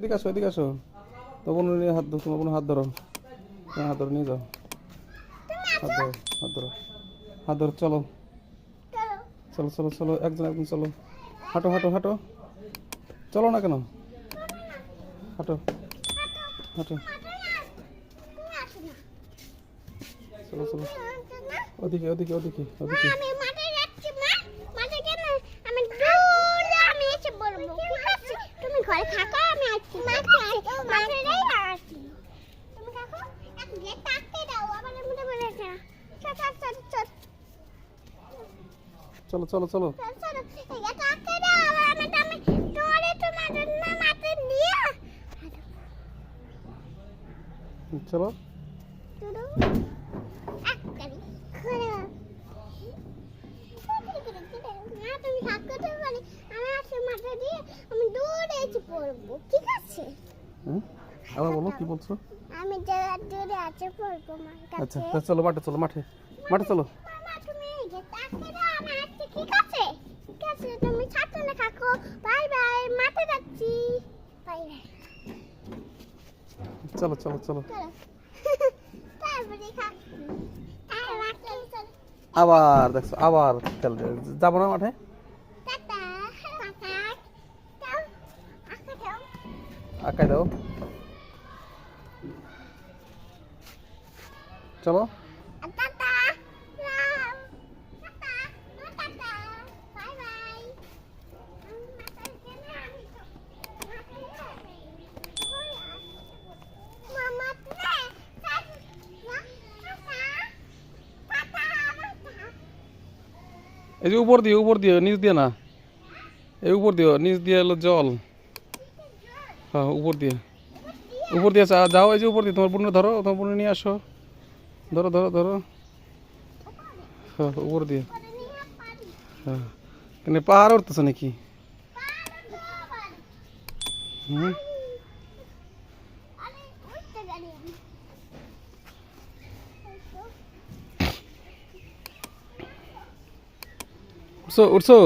এদিকে আসো। তো বোন নিয়ে হাত ধরো, তোমার বোন হাত ধরো, হাত ধরো নিয়ে যাও। হাত ধরো, হাত ধরো, হাত ধরো, চলো চলো চলো চলো, একজন চলো। হাঁটো হাঁটো হাঁটো, চলো না কেন, হাঁটো হাঁটো, চলো চলো, ওদিকে ওদিকে ওদিকে ওদিকে। চলো চলো চলো, চলো ঠিক আছে, আবার বলো কি বলছো? আমি দূরে আছে পড়বো মার কাছে। আচ্ছা চলো মাঠে, চলো মাঠে, মাঠে চলো। মামা তুমি তাকে দাও, আমি আসছি। ঠিক আছে ঠিক আছে, তুমি সাবধানে থাকো। বাই বাই, মাঠে যাচ্ছি। বাই বাই, চলো চলো চলো। চলো। তারপরে আবার দেখছো, আবার খেলতে যাবো না মাঠে। টাটা টাটা, দাও আঁকা দাও। আঁকাই দাও, চলো। টাটা লাভ, টাটা টাটা, বাই বাই। মামা টাটা, এই যে উপর দিয়ে নিচ দিয়ে না, এই উপর দিয়ে, নিচ দিয়ে হলো জল। হ্যাঁ উপর দিয়ে যাও, এই যে উপর দিয়ে তোমার বোন ধরো, তোমার বোন নিয়ে আসো, ধরো ধরো ধরো। হ্যাঁ উপর দিয়ে, হ্যাঁ কেন পাহাড় উঠতেছে নাকি? হুম, উঠছো উঠছো,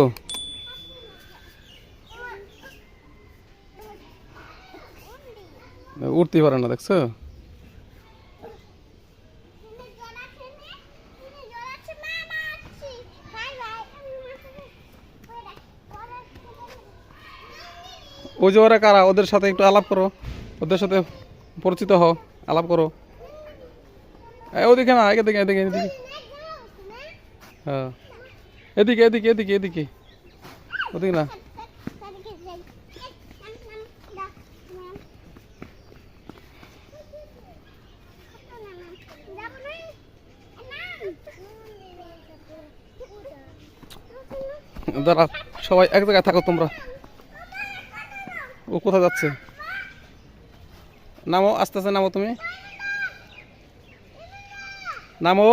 উঠতেই পারে না দেখছো। ওই যে ওরা কারা, ওদের সাথে একটু আলাপ করো, ওদের সাথে পরিচিত হও, আলাপ করো। ওদিকে না, এদিকে এদিকে এদিকে, হ্যাঁ এদিকে এদিকে এদিকে এদিকে, ওদিকে না। দাঁড়া, সবাই এক জায়গায় থাকো তোমরা। ও কোথায় যাচ্ছে? নামো, আস্তে আস্তে নামো, তুমি নামো,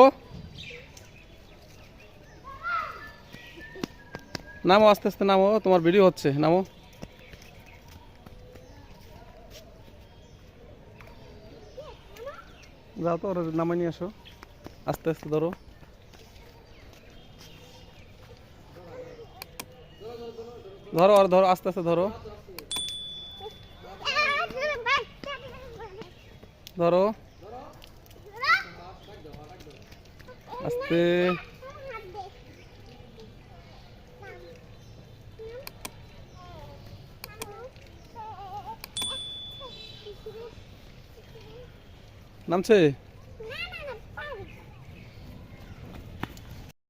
নামো আস্তে আস্তে নামো, তোমার ভিডিও হচ্ছে, নামো। যাও তো, ওরা নামাই নিয়ে আসো, আস্তে আস্তে ধরো। ধরো আর ধরো, আস্তে আস্তে ধরো, ধরো আস্তে। নামছে।